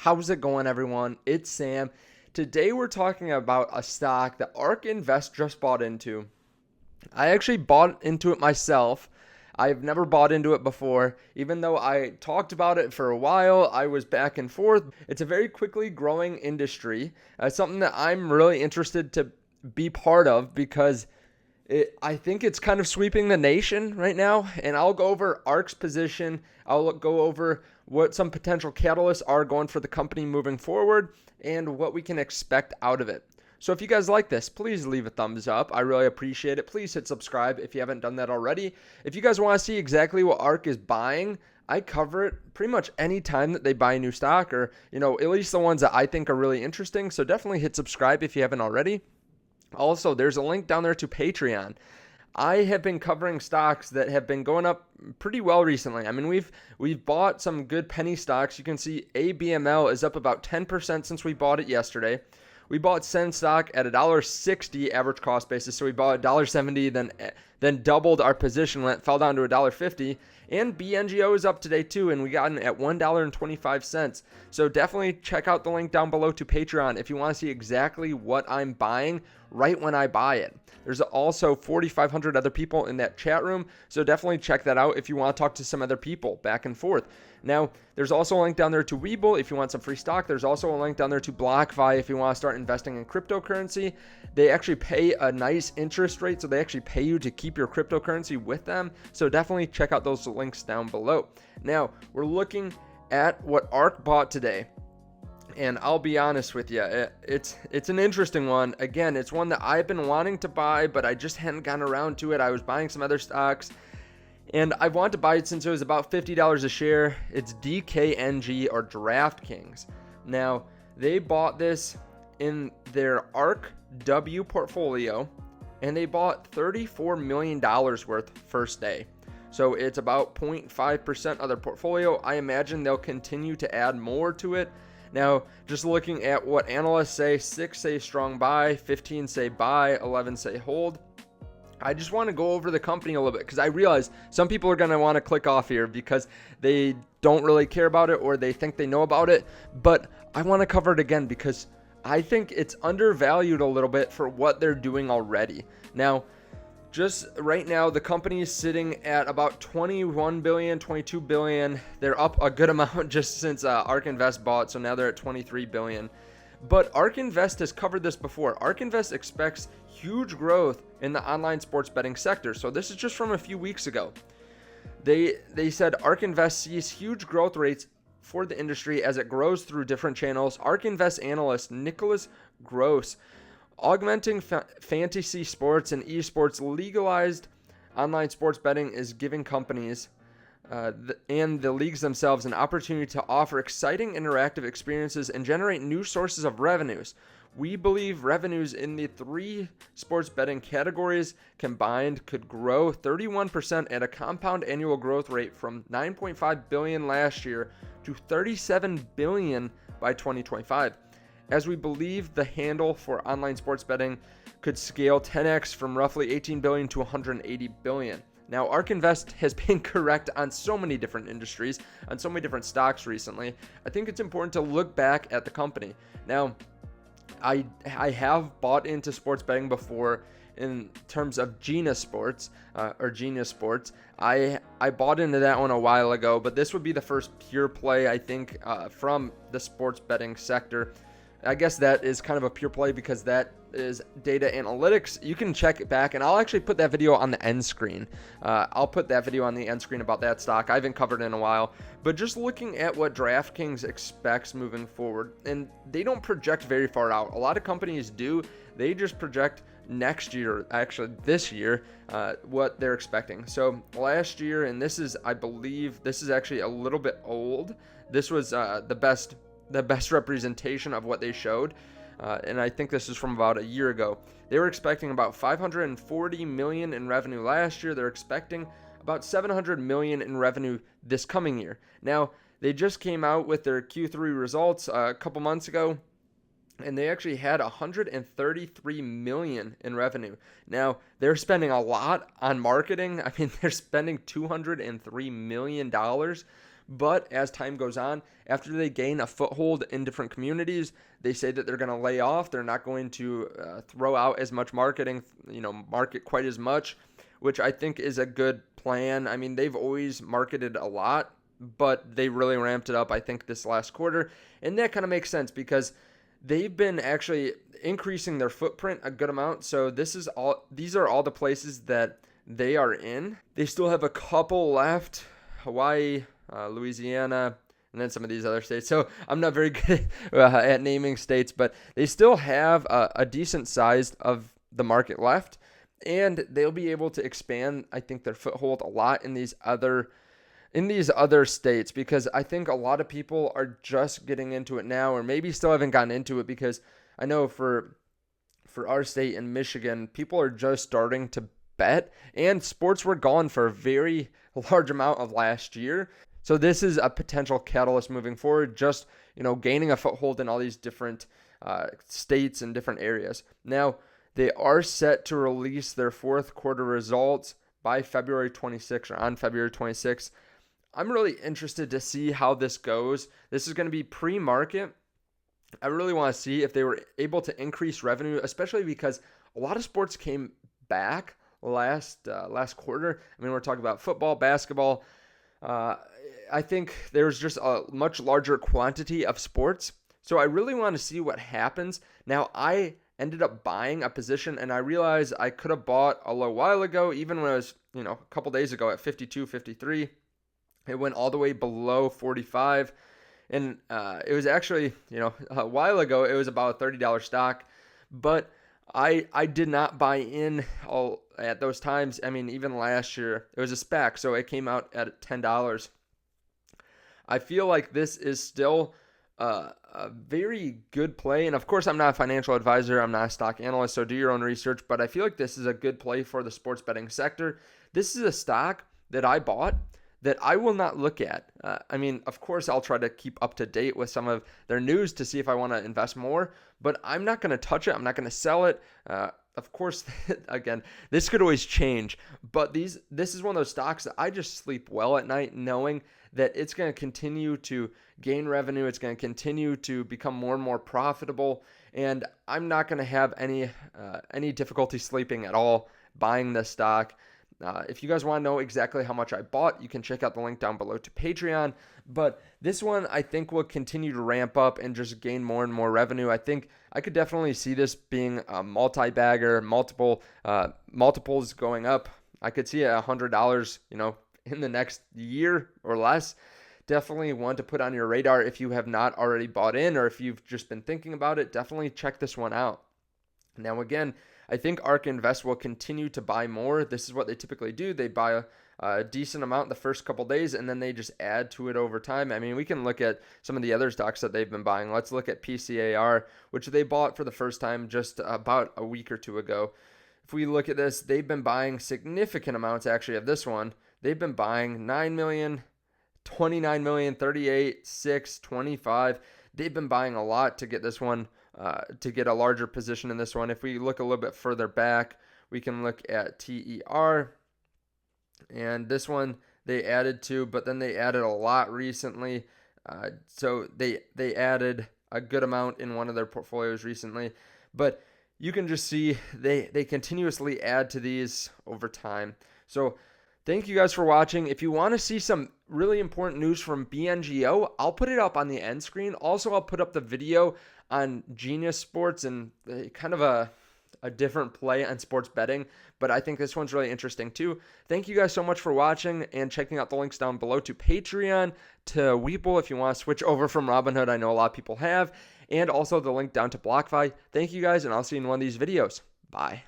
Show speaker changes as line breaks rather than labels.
How's it going, everyone? It's Sam. Today we're talking about a stock that Ark Invest just bought into. I actually bought into it myself. I've never bought into it before. Even though I talked about it for a while, I was back and forth. It's a very quickly growing industry. Something that I'm really interested to be part of because I think it's kind of sweeping the nation right now, and I'll go over Ark's position. I'll go over what some potential catalysts are going for the company moving forward and what we can expect out of it. So if you guys like this, please leave a thumbs up. I really appreciate it. Please hit subscribe if you haven't done that already. If you guys want to see exactly what Ark is buying, I cover it pretty much any time that they buy a new stock, or at least the ones that I think are really interesting. So definitely hit subscribe if you haven't already. Also, there's a link down there to Patreon. I have been covering stocks that have been going up pretty well recently. I mean, we've bought some good penny stocks. You can see ABML is up about 10% since we bought it yesterday. We bought Sen stock at $1.60 average cost basis, so we bought $1.70, then doubled our position when it fell down to $1.50. And BNGO is up today too, and we got in at $1.25. So definitely check out the link down below to Patreon if you want to see exactly what I'm buying right when I buy it. There's also 4,500 other people in that chat room, so definitely check that out if you want to talk to some other people back and forth. Now, there's also a link down there to WeBull if you want some free stock. There's also a link down there to BlockFi if you want to start investing in cryptocurrency. They actually pay a nice interest rate, so they actually pay you to keep your cryptocurrency with them. So definitely check out those links down below. Now, we're looking at what Ark bought today. And I'll be honest with you, it's an interesting one. Again, it's one that I've been wanting to buy, but I just hadn't gotten around to it. I was buying some other stocks, and I wanted to buy it since it was about $50 a share. It's DKNG, or DraftKings. Now, they bought this in their Ark W portfolio, and they bought $34 million worth first day. So it's about 0.5% of their portfolio. I imagine they'll continue to add more to it. Now, just looking at what analysts say, 6 say strong buy, 15 say buy, 11 say hold. I just want to go over the company a little bit because I realize some people are going to want to click off here because they don't really care about it or they think they know about it. But I want to cover it again because I think it's undervalued a little bit for what they're doing already. Now, just right now, the company is sitting at about 21 billion, 22 billion. They're up a good amount just since Ark Invest bought, so now they're at 23 billion. But Ark Invest has covered this before. Ark Invest expects huge growth in the online sports betting sector. So this is just from a few weeks ago. They said Ark Invest sees huge growth rates for the industry as it grows through different channels. Ark Invest analyst Nicholas Gross, augmenting fantasy sports and esports, legalized online sports betting is giving companies and the leagues themselves an opportunity to offer exciting interactive experiences and generate new sources of revenues. We believe revenues in the 3 sports betting categories combined could grow 31% at a compound annual growth rate from 9.5 billion last year to 37 billion by 2025. As we believe the handle for online sports betting could scale 10x from roughly 18 billion to 180 billion. Now, Ark Invest has been correct on so many different industries, on so many different stocks recently. I think it's important to look back at the company. Now, I have bought into sports betting before in terms of Genius Sports, or Genius Sports. I bought into that one a while ago, but this would be the first pure play, I think, from the sports betting sector. I guess that is kind of a pure play because that is data analytics. You can check it back, and I'll actually put that video on the end screen. I'll put that video on the end screen about that stock. I haven't covered it in a while. But just looking at what DraftKings expects moving forward, and they don't project very far out. A lot of companies do. They just project next year, actually this year, what they're expecting. So last year, and this is, I believe, this is actually a little bit old. This was the best representation of what they showed. And I think this is from about a year ago. They were expecting about 540 million in revenue last year. They're expecting about 700 million in revenue this coming year. Now, they just came out with their Q3 results a couple months ago, and they actually had 133 million in revenue. Now, they're spending a lot on marketing. I mean, they're spending $203 million, But as time goes on, after they gain a foothold in different communities, they say that they're going to lay off. They're not going to throw out as much marketing, market quite as much, which I think is a good plan. I mean, they've always marketed a lot, but they really ramped it up, I think, this last quarter. And that kind of makes sense because they've been actually increasing their footprint a good amount. So these are all the places that they are in. They still have a couple left: Hawaii, Louisiana, and then some of these other states. So I'm not very good at naming states, but they still have a decent size of the market left, and they'll be able to expand, I think, their foothold a lot in these other states, because I think a lot of people are just getting into it now, or maybe still haven't gotten into it, because I know for our state in Michigan, people are just starting to bet, and sports were gone for a very large amount of last year. So this is a potential catalyst moving forward, just, gaining a foothold in all these different states and different areas. Now, they are set to release their fourth quarter results by February 26th, or on February 26th. I'm really interested to see how this goes. This is going to be pre-market. I really want to see if they were able to increase revenue, especially because a lot of sports came back last quarter. I mean, we're talking about football, basketball. I think there's just a much larger quantity of sports. So I really want to see what happens. Now, I ended up buying a position, and I realized I could have bought a little while ago, even when I was, a couple days ago at 52, 53. It went all the way below 45. And it was actually, a while ago, it was about a $30 stock. But I did not buy in all at those times. I mean, even last year, it was a SPAC, so it came out at $10. I feel like this is still a very good play. And of course, I'm not a financial advisor. I'm not a stock analyst, so do your own research. But I feel like this is a good play for the sports betting sector. This is a stock that I bought that I will not look at. I mean, of course, I'll try to keep up to date with some of their news to see if I want to invest more, but I'm not going to touch it. I'm not going to sell it. Of course, again, this could always change, but this is one of those stocks that I just sleep well at night knowing that it's going to continue to gain revenue. It's going to continue to become more and more profitable, and I'm not going to have any difficulty sleeping at all buying this stock. If you guys want to know exactly how much I bought, you can check out the link down below to Patreon. But this one, I think, will continue to ramp up and just gain more and more revenue. I think I could definitely see this being a multi-bagger, multiples going up. I could see $100, in the next year or less. Definitely one to put on your radar if you have not already bought in, or if you've just been thinking about it. Definitely check this one out. Now, again, I think Ark Invest will continue to buy more. This is what they typically do. They buy a decent amount the first couple days, and then they just add to it over time. I mean, we can look at some of the other stocks that they've been buying. Let's look at PCAR, which they bought for the first time just about a week or two ago. If we look at this, they've been buying significant amounts, actually, of this one. They've been buying 9 million, 29 million, 38, 6, 25. They've been buying a lot to get this one, to get a larger position in this one. If we look a little bit further back, we can look at TER. And this one they added to, but then they added a lot recently. So they added a good amount in one of their portfolios recently. But you can just see they continuously add to these over time. So thank you guys for watching. If you want to see some really important news from BNGO, I'll put it up on the end screen. Also, I'll put up the video on Genius Sports and kind of a different play on sports betting, but I think this one's really interesting too. Thank you guys so much for watching and checking out the links down below to Patreon, to WeBull if you want to switch over from Robinhood. I know a lot of people have, and also the link down to BlockFi. Thank you guys, and I'll see you in one of these videos. Bye.